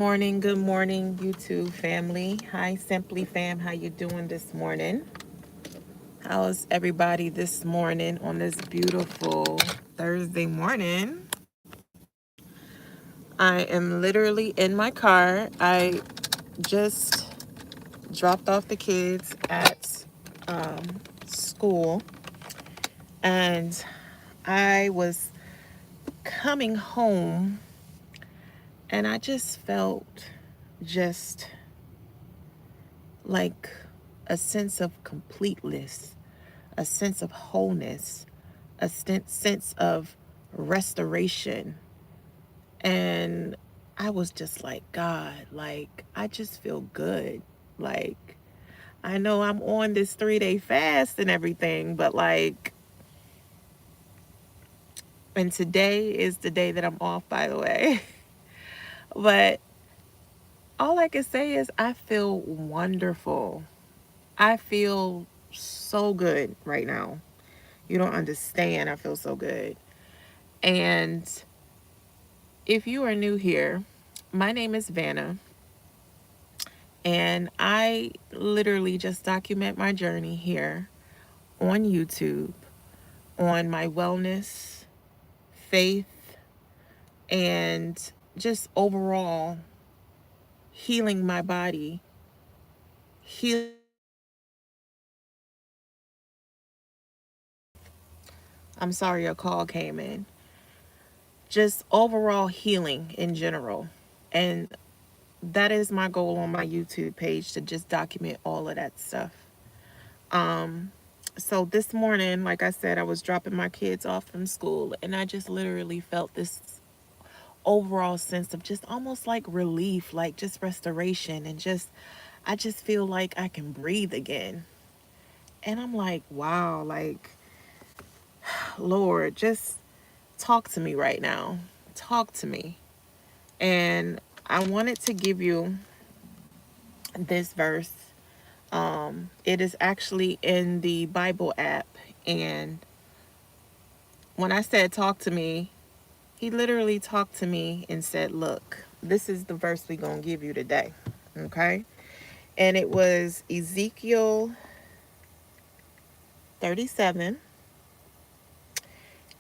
Good morning, YouTube family. Hi, Simply Fam. How you doing this morning? How's everybody this morning on this beautiful Thursday morning? I am literally in my car. I just dropped off the kids at school, and I was coming home, and I just felt just like a sense of completeness, a sense of wholeness, a sense of restoration. And I was just like, God, like, I just feel good. Like, I know I'm on this 3 day fast and everything, but like, and today is the day that I'm off, by the way. But all I can say is I feel wonderful. I feel so good right now. You don't understand. I feel so good. And if you are new here, my name is Vanna, and I literally just document my journey here on YouTube on my wellness, faith, and just overall healing my body, healing. I'm sorry, a call came in. Just overall healing in general. And that is my goal on my YouTube page, to just document all of that stuff. So this morning, like I said, I was dropping my kids off from school, and I just literally felt this overall sense of just almost like relief, like just restoration, and just I just feel like I can breathe again. And I'm like, wow, like, Lord, just talk to me right now. Talk to me. And I wanted to give you this verse. It is actually in the Bible app. And when I said talk to me, he literally talked to me and said, look, this is the verse we're going to give you today. Okay. And it was Ezekiel 37.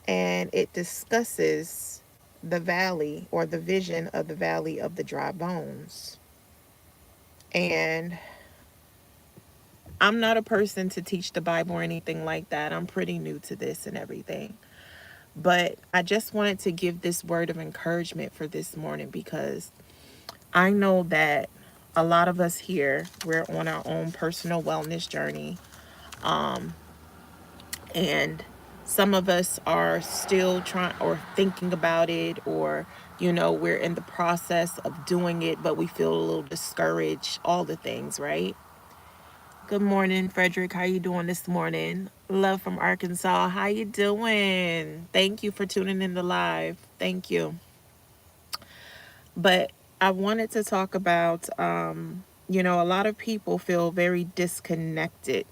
And it discusses the valley, or the vision of the valley of the dry bones. And I'm not a person to teach the Bible or anything like that. I'm pretty new to this and everything. But I just wanted to give this word of encouragement for this morning, because I know that a lot of us here, we're on our own personal wellness journey. And some of us are still trying or thinking about it, or, we're in the process of doing it, but we feel a little discouraged, all the things, right? Good morning, Frederick. How you doing this morning? Love from Arkansas. How you doing? Thank you for tuning in the live. Thank you. But I wanted to talk about, a lot of people feel very disconnected.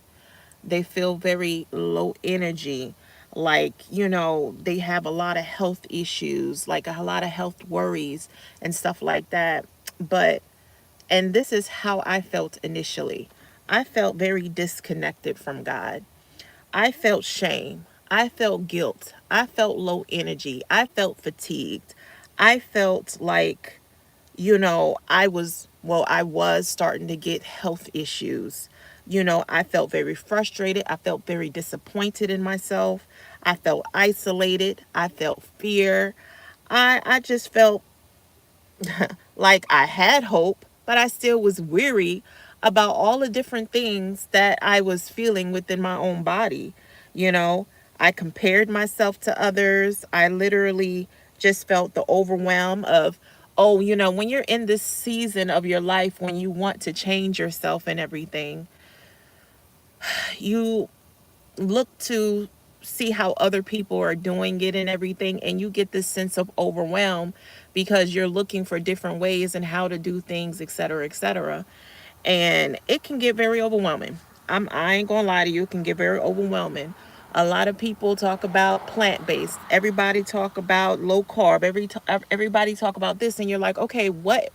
They feel very low energy. Like, they have a lot of health issues, like a lot of health worries and stuff like that. But, and this is how I felt initially. I felt very disconnected from God. I felt shame. I felt guilt. I felt low energy. I felt fatigued. I felt like, I was starting to get health issues. I felt very frustrated. I felt very disappointed in myself. I felt isolated. I felt fear. I just felt like I had hope, but I still was weary about all the different things that I was feeling within my own body. You know, I compared myself to others. I literally just felt the overwhelm of, oh, when you're in this season of your life when you want to change yourself and everything, you look to see how other people are doing it and everything, and you get this sense of overwhelm because you're looking for different ways and how to do things, etc., etc. And it can get very overwhelming. I ain't gonna lie to you, it can get very overwhelming. A lot of people talk about plant-based, everybody talk about low carb, everybody talk about this, and you're like, okay, what,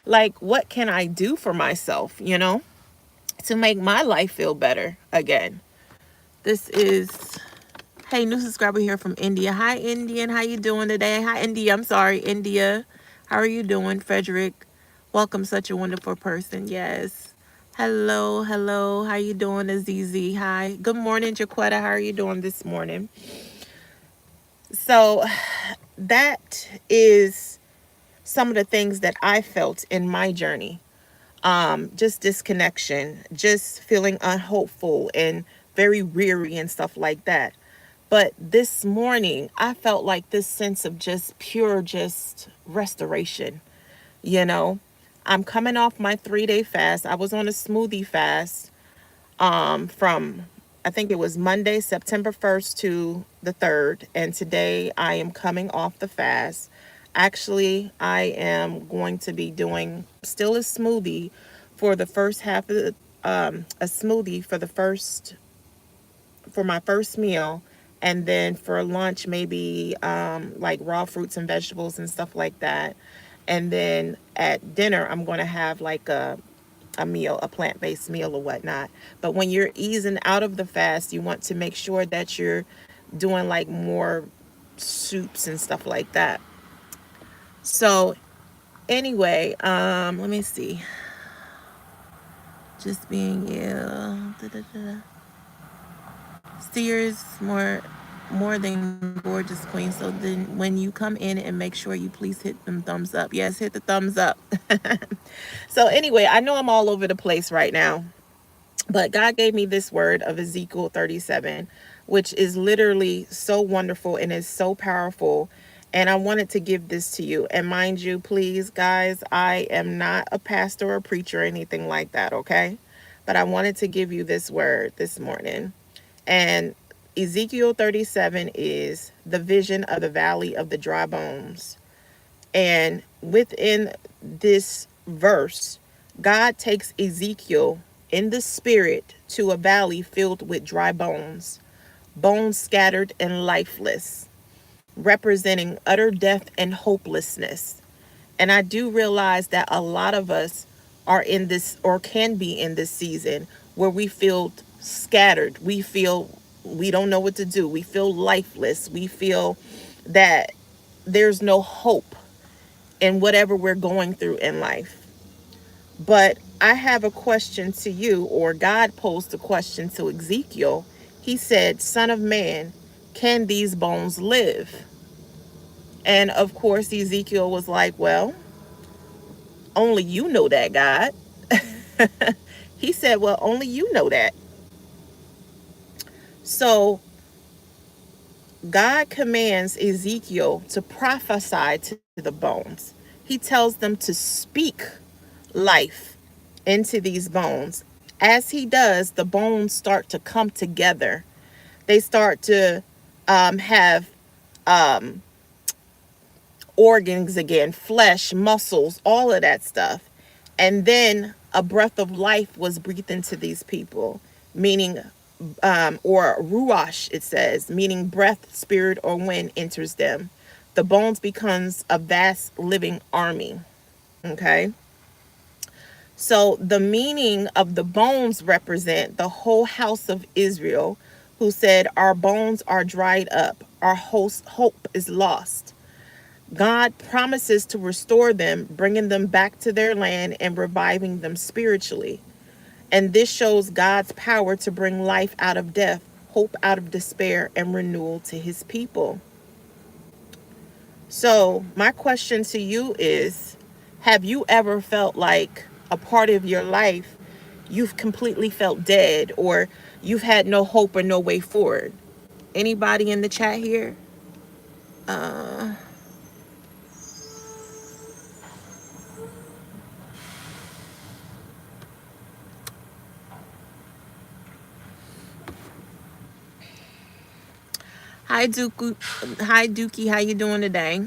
like, what can I do for myself, to make my life feel better again? This is, hey, new subscriber here from India. Hi, Indian. How you doing today? Hi, India. I'm sorry, India. How are you doing, Frederick? Welcome, such a wonderful person. Yes. Hello, hello. How you doing, Azizi? Hi. Good morning, Jaquetta. How are you doing this morning? So that is some of the things that I felt in my journey. Just disconnection, just feeling unhopeful and very weary and stuff like that. But this morning, I felt like this sense of just pure, just restoration. You know, I'm coming off my 3 day fast. I was on a smoothie fast from, I think it was Monday, September 1st to the 3rd. And today I am coming off the fast. Actually, I am going to be doing still a smoothie for the first half of a smoothie for for my first meal, and then for lunch maybe like raw fruits and vegetables and stuff like that, and then at dinner I'm going to have like a meal, a plant-based meal or whatnot. But when you're easing out of the fast, you want to make sure that you're doing like more soups and stuff like that. So anyway, let me see. Just being ill. Da, da, da. Sears more than gorgeous, queen. So then when you come in and make sure you please hit them thumbs up. Yes, hit the thumbs up. So anyway, I know I'm all over the place right now. But God gave me this word of Ezekiel 37, which is literally so wonderful and is so powerful. And I wanted to give this to you. And mind you, please, guys, I am not a pastor or preacher or anything like that, okay? But I wanted to give you this word this morning. And Ezekiel 37 is the vision of the valley of the dry bones. And within this verse, God takes Ezekiel in the spirit to a valley filled with dry bones, bones scattered and lifeless, representing utter death and hopelessness. And I do realize that a lot of us are in this or can be in this season where we feel scattered. We feel we don't know what to do. We feel lifeless. We feel that there's no hope in whatever we're going through in life. But I have a question to you, or God posed a question to Ezekiel. He said, Son of man, can these bones live? And of course, Ezekiel was like, well, only you know that, God. He said, well, only you know that. So God commands Ezekiel to prophesy to the bones. He tells them to speak life into these bones. As he does, the bones start to come together. They start to have organs again, flesh, muscles, all of that stuff. And then a breath of life was breathed into these people, meaning, or ruach, it says, meaning breath, spirit, or wind enters them. The bones becomes a vast living army. Okay. So the meaning of the bones represent the whole house of Israel, who said, our bones are dried up, our hope is lost. God promises to restore them, bringing them back to their land and reviving them spiritually. And this shows God's power to bring life out of death, hope out of despair, and renewal to his people. So, my question to you is, have you ever felt like a part of your life you've completely felt dead, or you've had no hope or no way forward? Anybody in the chat here? Hi, Dookie. Hi, Dookie. How you doing today?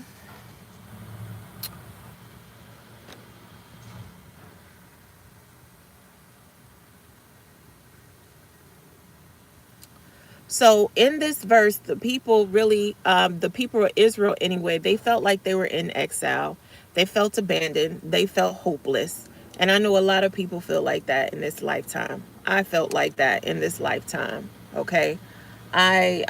So in this verse, the people really, the people of Israel anyway, they felt like they were in exile. They felt abandoned. They felt hopeless. And I know a lot of people feel like that in this lifetime. I felt like that in this lifetime. Okay. I,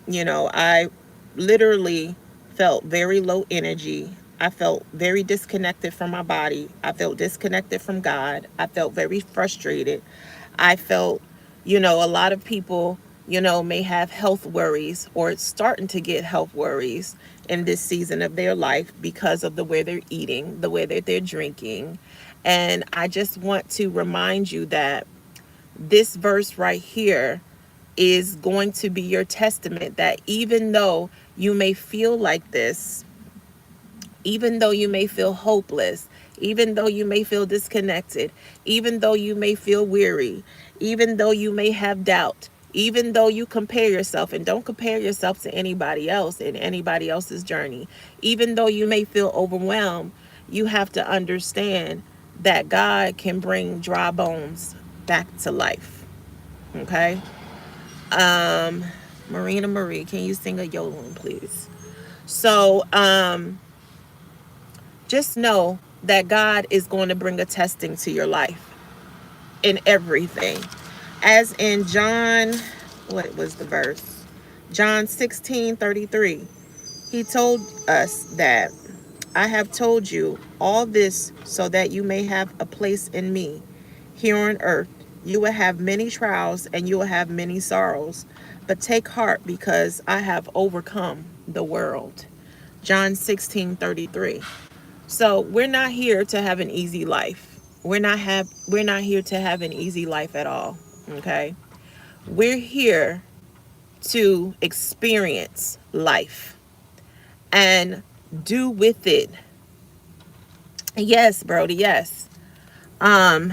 I literally felt very low energy. I felt very disconnected from my body. I felt disconnected from God. I felt very frustrated. I felt, a lot of people, may have health worries or starting to get health worries in this season of their life because of the way they're eating, the way that they're drinking. And I just want to remind you that this verse right here is going to be your testament that even though you may feel like this, even though you may feel hopeless, even though you may feel disconnected, even though you may feel weary, even though you may have doubt, even though you compare yourself, and don't compare yourself to anybody else in anybody else's journey, even though you may feel overwhelmed, you have to understand that God can bring dry bones back to life. Okay? Marina Marie, can you sing a yodeling, please? So, just know that God is going to bring a testing to your life in everything. As in John, what was the verse? John 16:33. He told us that I have told you all this so that you may have a place in me here on earth. You will have many trials and you will have many sorrows, but take heart because I have overcome the world. John 16:33. So we're not here to have an easy life. We're not here to have an easy life at all. Okay? We're here to experience life and do with it. Yes, Brody, yes. Um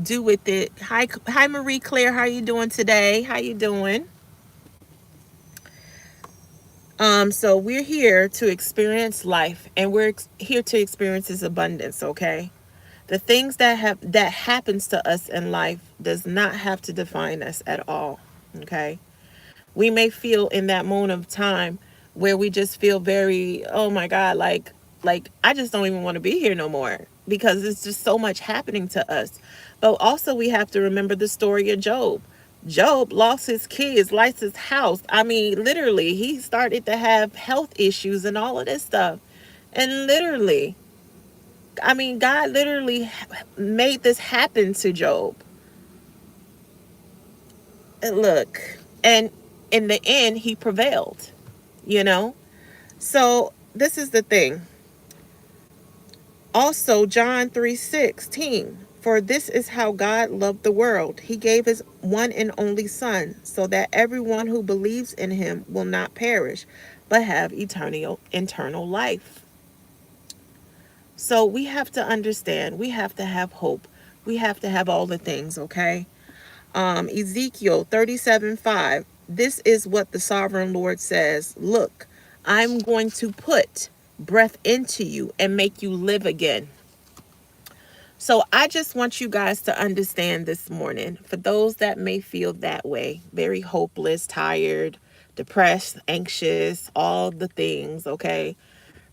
do with it. Hi Marie Claire, how you doing today? How you doing? So we're here to experience life and we're here to experience its abundance, okay? The things that happens to us in life does not have to define us at all, okay? We may feel in that moment of time where we just feel very, oh my God, like I just don't even want to be here no more because it's just so much happening to us. But also we have to remember the story of Job. Job lost his kids, lost his house. I mean, literally, he started to have health issues and all of this stuff. And literally, I mean, God literally made this happen to Job. And look, and in the end, he prevailed, you know? So this is the thing. Also, John 3:16. For this is how God loved the world. He gave his one and only Son, so that everyone who believes in him will not perish, but have eternal life. So we have to understand, we have to have hope. We have to have all the things, okay? Ezekiel 37:5. This is what the sovereign Lord says. Look, I'm going to put breath into you and make you live again. So I just want you guys to understand this morning, for those that may feel that way, very hopeless, tired, depressed, anxious, all the things, okay?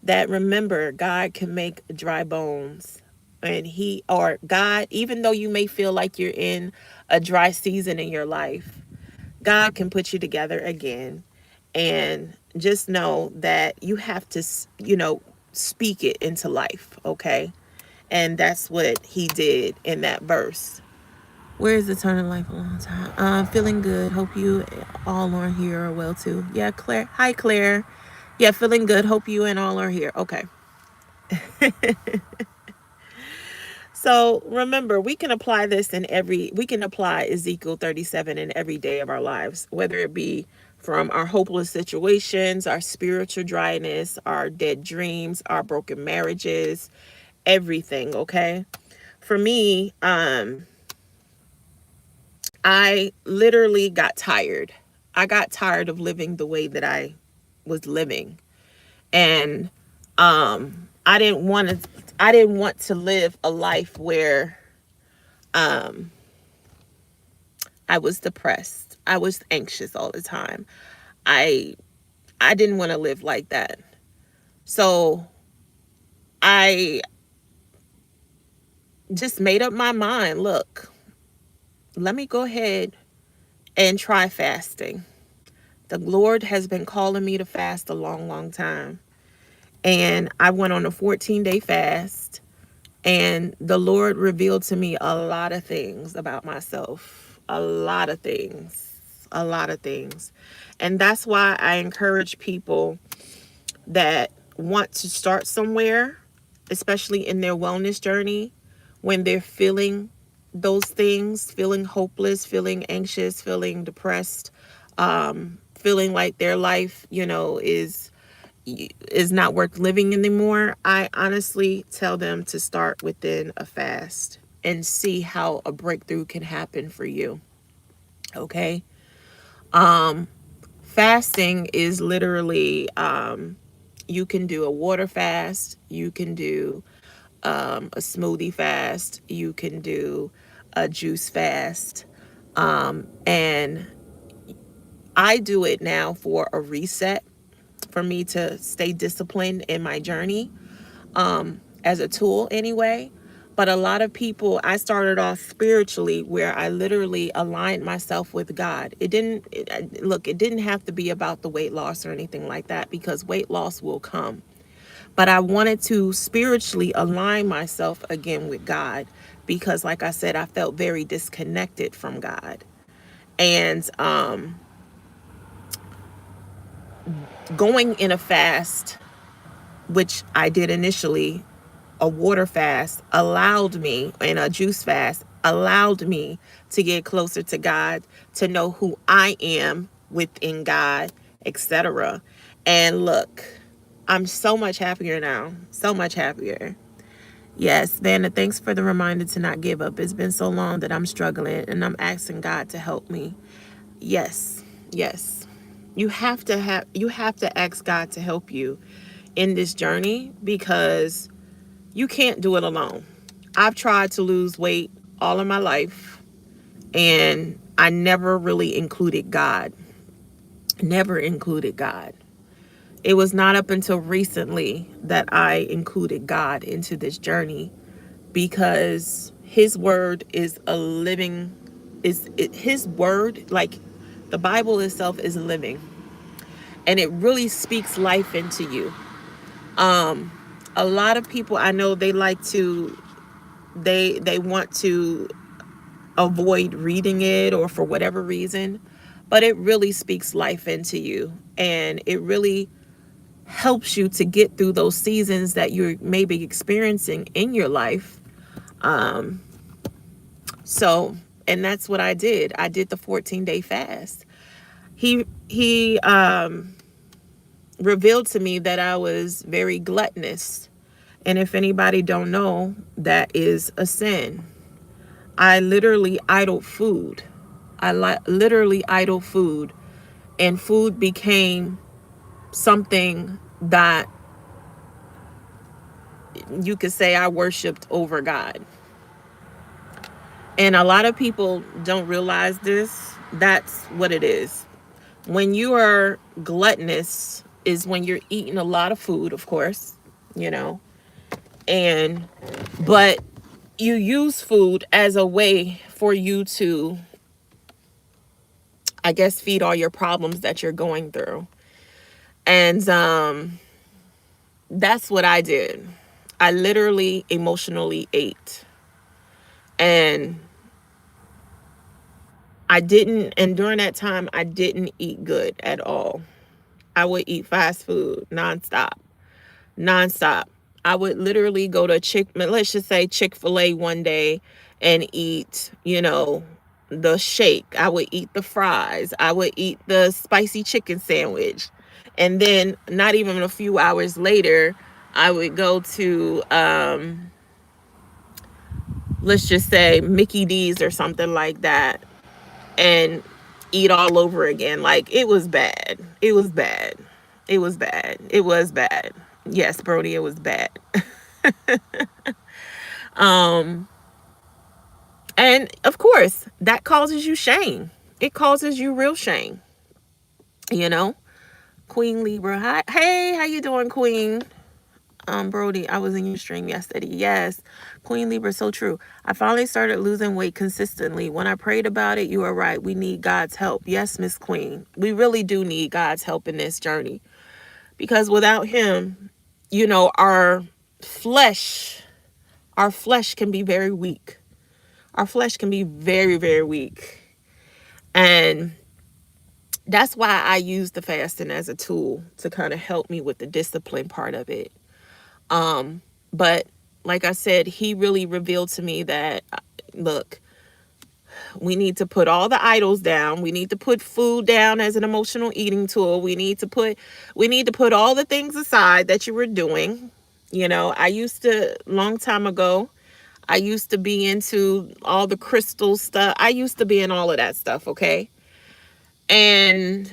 That remember, God can make dry bones. And or God, even though you may feel like you're in a dry season in your life, God can put you together again. And just know that you have to, speak it into life, okay? And that's what he did in that verse. Where is eternal life a long time? Feeling good. Hope you all are here are well too. Yeah, Claire. Hi, Claire. Yeah, feeling good. Hope you and all are here. Okay. So remember, we can apply Ezekiel 37 in every day of our lives, whether it be from our hopeless situations, our spiritual dryness, our dead dreams, our broken marriages, everything, okay? For me, I literally got tired. I got tired of living the way that I was living. And I didn't want to live a life where I was depressed. I was anxious all the time. I I didn't want to live like that. So I just made up my mind, look, let me go ahead and try fasting. The Lord has been calling me to fast a long, long time. And I went on a 14-day fast, and the Lord revealed to me a lot of things about myself. A lot of things. A lot of things. And that's why I encourage people that want to start somewhere, especially in their wellness journey, when they're feeling those things, feeling hopeless, feeling anxious, feeling depressed, feeling like their life, is not worth living anymore. I honestly tell them to start within a fast and see how a breakthrough can happen for you. Okay? Fasting is literally, you can do a water fast, you can do a smoothie fast, you can do a juice fast. And I do it now for a reset, for me to stay disciplined in my journey, as a tool anyway. But a lot of people, I started off spiritually where I literally aligned myself with God. Look, it didn't have to be about the weight loss or anything like that, because weight loss will come. But I wanted to spiritually align myself again with God, because, like I said, I felt very disconnected from God. And going in a fast, which I did initially, a water fast allowed me, and a juice fast allowed me to get closer to God, to know who I am within God, etc. And look, I'm so much happier now. So much happier. Yes, Vanna, thanks for the reminder to not give up. It's been so long that I'm struggling, and I'm asking God to help me. Yes, yes. You have to ask God to help you in this journey, because you can't do it alone. I've tried to lose weight all of my life, and I never really included God. Never included God. It was not up until recently that I included God into this journey, because his word is a living, his word, like the Bible itself, is living, and it really speaks life into you. A lot of people I know, they like to, they want to avoid reading it, or for whatever reason, but it really speaks life into you, and it really helps you to get through those seasons that you're maybe experiencing in your life. So, and that's what I did. I did the 14-day fast. He revealed to me that I was very gluttonous, and if anybody don't know, that is a sin. I literally idled food. Literally idle food, and food became something that you could say I worshiped over God. And a lot of people don't realize this. That's what it is. When you are gluttonous, is when you're eating a lot of food, of course, you know, and but you use food as a way for you to, I guess, feed all your problems that you're going through. And that's what I did. I literally emotionally ate. And and during that time, I didn't eat good at all. I would eat fast food nonstop, nonstop. I would literally go to let's just say Chick-fil-A one day and eat, the shake. I would eat the fries. I would eat the spicy chicken sandwich. And then not even a few hours later, I would go to, let's just say Mickey D's or something like that, and eat all over again. Like, it was bad. It was bad. It was bad. It was bad. Yes, Brody, it was bad. And of course, that causes you shame. It causes you real shame, you know? Queen Libra. Hi. Hey, how you doing, Queen? Brody, I was in your stream yesterday. Yes. Queen Libra, so true. I finally started losing weight consistently. When I prayed about it, you were right. We need God's help. Yes, Miss Queen. We really do need God's help in this journey. Because without him, flesh, our flesh can be very weak. Our flesh can be very, very weak. And that's why I use the fasting as a tool to kind of help me with the discipline part of it. But like I said, he really revealed to me that, look, we need to put all the idols down. We need to put food down as an emotional eating tool. We need to put all the things aside that you were doing. I used to, long time ago, I used to be into all the crystal stuff. I used to be in all of that stuff, okay? And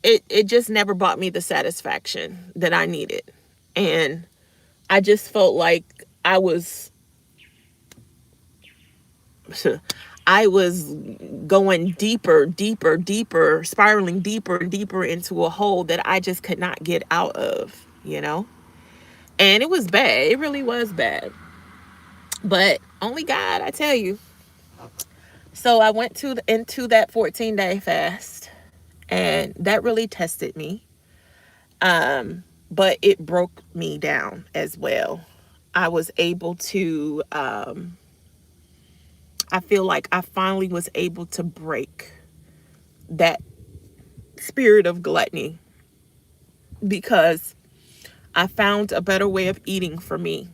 it just never brought me the satisfaction that I needed. And I just felt like I was going deeper, deeper, deeper, spiraling deeper and deeper into a hole that I just could not get out of. And it was bad. It really was bad. But only God, I tell you. So I went into that 14-day fast, and that really tested me. But it broke me down as well. I was able to I feel like I finally was able to break that spirit of gluttony because I found a better way of eating for me.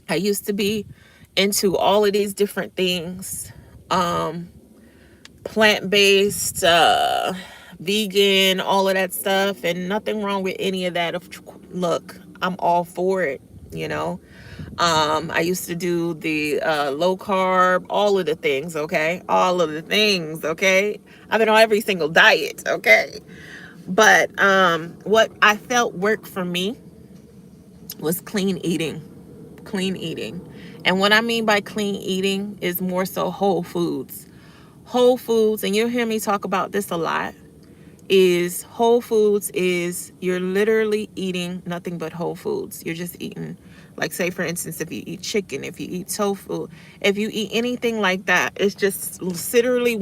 I used to be into all of these different things, plant-based, vegan, all of that stuff, and nothing wrong with any of that. Look, I'm all for it, you know. I used to do the low carb, all of the things, okay? All of the things, okay? I've been on every single diet, okay? But what I felt worked for me was clean eating. Clean eating. And what I mean by clean eating is more so whole foods. Whole foods, and you'll hear me talk about this a lot, is whole foods is you're literally eating nothing but whole foods. You're just eating, like, say for instance, if you eat chicken, if you eat tofu, if you eat anything like that, it's just literally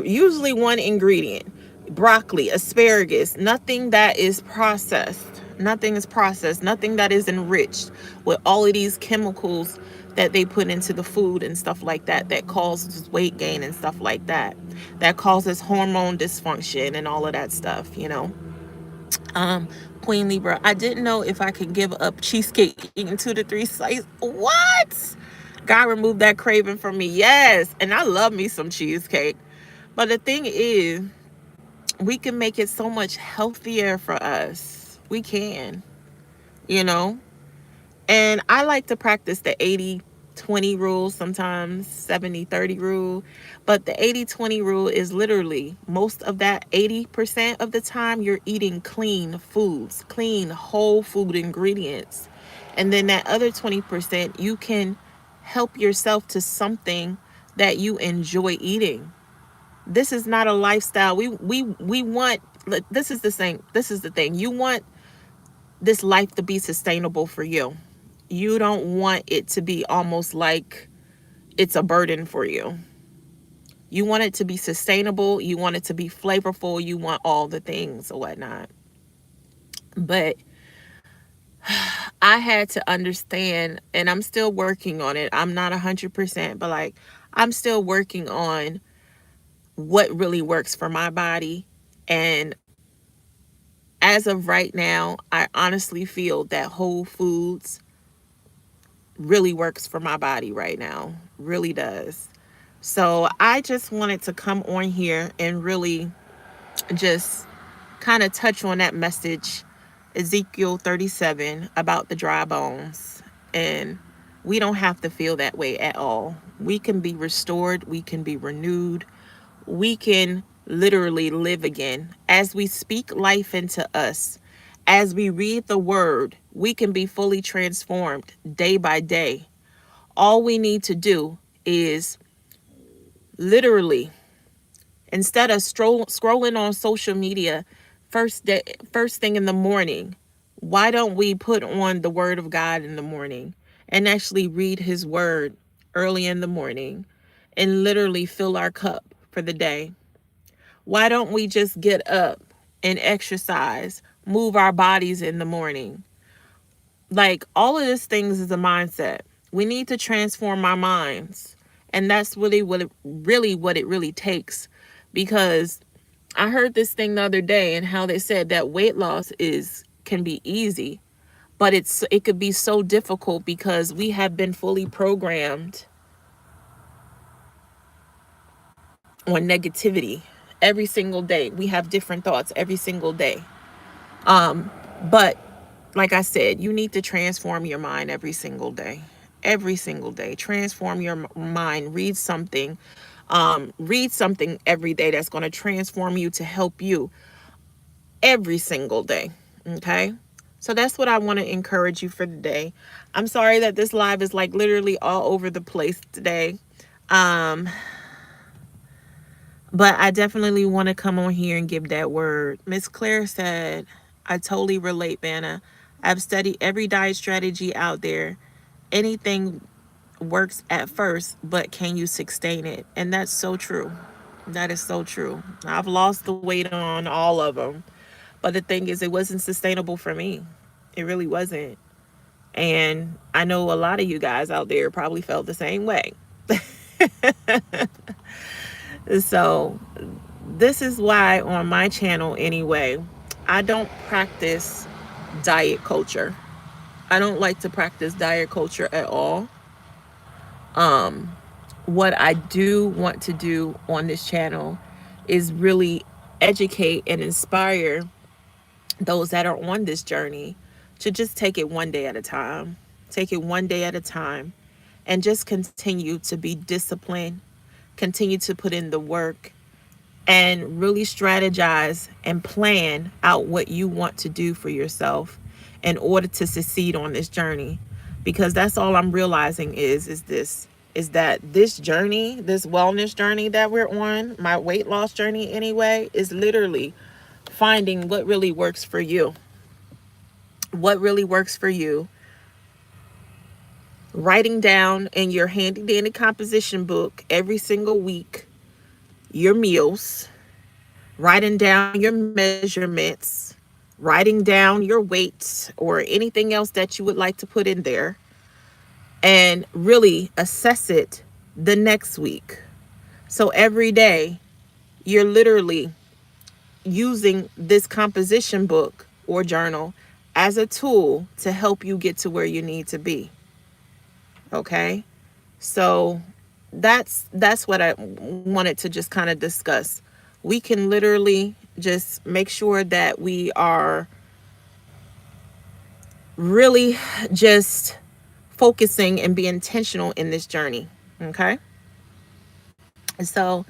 usually one ingredient. Broccoli, asparagus, nothing that is processed. Nothing is processed, nothing that is enriched with all of these chemicals that they put into the food and stuff like that, that causes weight gain and stuff like that, that causes hormone dysfunction and all of that stuff. Queen Libra, I didn't know if I could give up cheesecake eating 2 to 3 slices. What? God removed that craving from me. Yes. And I love me some cheesecake. But the thing is, we can make it so much healthier for us. We can, you know? And I like to practice the 80-20 rule, sometimes 70-30 rule. But the 80-20 rule is literally most of that 80% of the time you're eating clean foods, clean whole food ingredients. And then that other 20%, you can help yourself to something that you enjoy eating. This is not a lifestyle. We want, this is the thing. This is the thing. You want this life to be sustainable for you. You don't want it to be almost like it's a burden for you. You want it to be sustainable. You want it to be flavorful. You want all the things or whatnot. But I had to understand, and I'm still working on it. I'm not 100%, but like, I'm still working on what really works for my body. And as of right now, I honestly feel that Whole Foods really works for my body right now. Really does. So I just wanted to come on here and really just kind of touch on that message, Ezekiel 37, about the dry bones. And we don't have to feel that way at all. We can be restored. We can be renewed. We can literally live again. As we speak life into us, as we read the word, we can be fully transformed day by day. All we need to do is literally, instead of scrolling on social media first thing in the morning, Why don't we put on the word of God in the morning and actually read his word early in the morning and literally fill our cup for the day? Why don't we just get up and exercise, move our bodies in the morning? Like, all of these things is a mindset. We need to transform our minds. And that's really what it really takes. Because I heard this thing the other day, and how they said that weight loss is can be easy, but it could be so difficult because we have been fully programmed on negativity every single day. We have different thoughts every single day. But like I said, you need to transform your mind every single day. Every single day. Transform your mind. Read something every day that's going to transform you to help you every single day. Okay? So that's what I want to encourage you for today. I'm sorry that this live is like literally all over the place today. Um, but I definitely want to come on here and give that word. Miss Claire said, I totally relate, Vanna. I've studied every diet strategy out there. Anything works at first, but can you sustain it? And that's so true. That is so true. I've lost the weight on all of them. But the thing is, it wasn't sustainable for me. It really wasn't. And I know a lot of you guys out there probably felt the same way. So, this is why on my channel, anyway, I don't practice diet culture. I don't like to practice diet culture at all. What I do want to do on this channel is really educate and inspire those that are on this journey to just take it one day at a time. Take it one day at a time and just continue to be disciplined, continue to put in the work, and really strategize and plan out what you want to do for yourself in order to succeed on this journey. Because that's all I'm realizing is that this journey, this wellness journey that we're on, my weight loss journey anyway, is literally finding what really works for you. What really works for you. Writing down in your handy dandy composition book every single week your meals, writing down your measurements, writing down your weight or anything else that you would like to put in there, and really assess it the next week. So every day, you're literally using this composition book or journal as a tool to help you get to where you need to be. Okay? So that's what I wanted to just kind of discuss. We can literally just make sure that we are really just focusing and be intentional in this journey. Okay? So,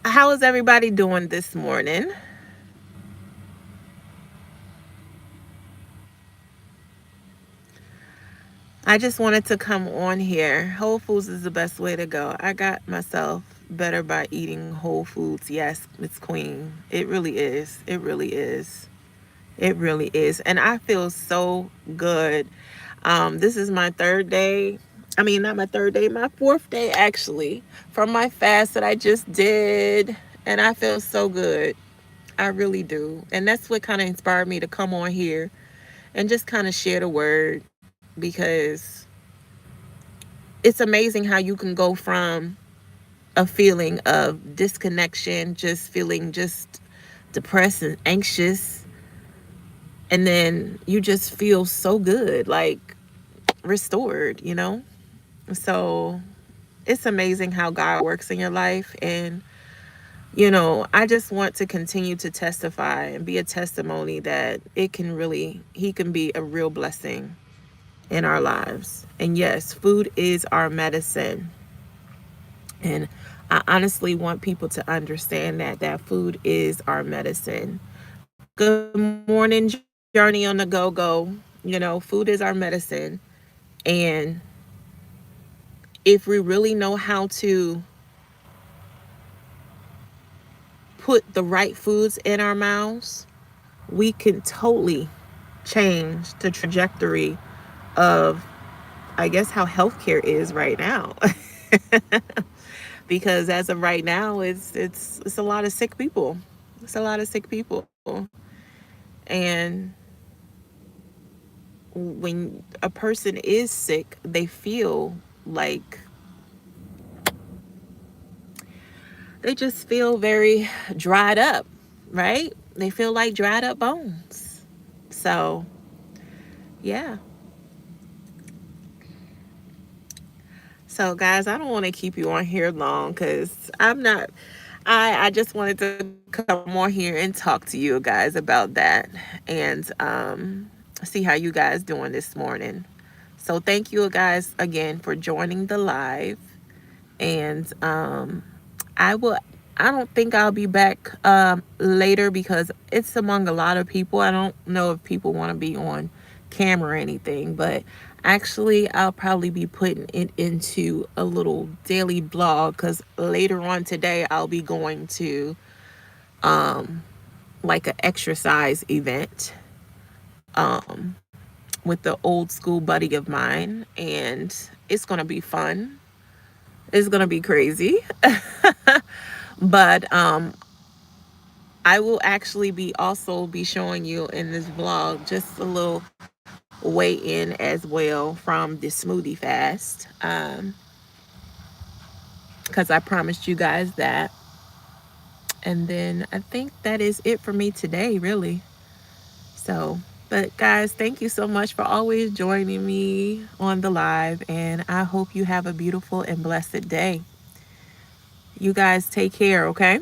how is everybody doing this morning? I just wanted to come on here. Whole Foods is the best way to go. I got myself better by eating whole foods. Yes, Miss Queen. It really is. It really is. It really is. And I feel so good. This is my third day. I mean, not my third day, my fourth day actually, from my fast that I just did. And I feel so good. I really do. And that's what kind of inspired me to come on here and just kind of share the word, because it's amazing how you can go from a feeling of disconnection, just feeling just depressed and anxious, and then you just feel so good, like restored. So it's amazing how God works in your life. And, I just want to continue to testify and be a testimony that He can be a real blessing in our lives. And yes, food is our medicine. And I honestly want people to understand that food is our medicine. Good morning, Journey on the Go Go. Food is our medicine. And if we really know how to put the right foods in our mouths, we can totally change the trajectory of, I guess, how healthcare is right now. Because as of right now, it's a lot of sick people. It's a lot of sick people, and when a person is sick, they feel like they just feel very dried up, right? They feel like dried up bones. So, yeah. So, guys, I don't want to keep you on here long because I'm not. I just wanted to come on here and talk to you guys about that and see how you guys doing this morning. So, thank you guys again for joining the live. And I will. I don't think I'll be back later because it's among a lot of people. I don't know if people want to be on camera or anything, but actually, I'll probably be putting it into a little daily blog because later on today, I'll be going to like an exercise event with the old school buddy of mine, and it's gonna be fun. It's gonna be crazy. But I will actually be also be showing you in this vlog just a little weigh in as well from the smoothie fast. Because I promised you guys that. And then I think that is it for me today, really. So, but guys, thank you so much for always joining me on the live. And I hope you have a beautiful and blessed day. You guys take care, okay?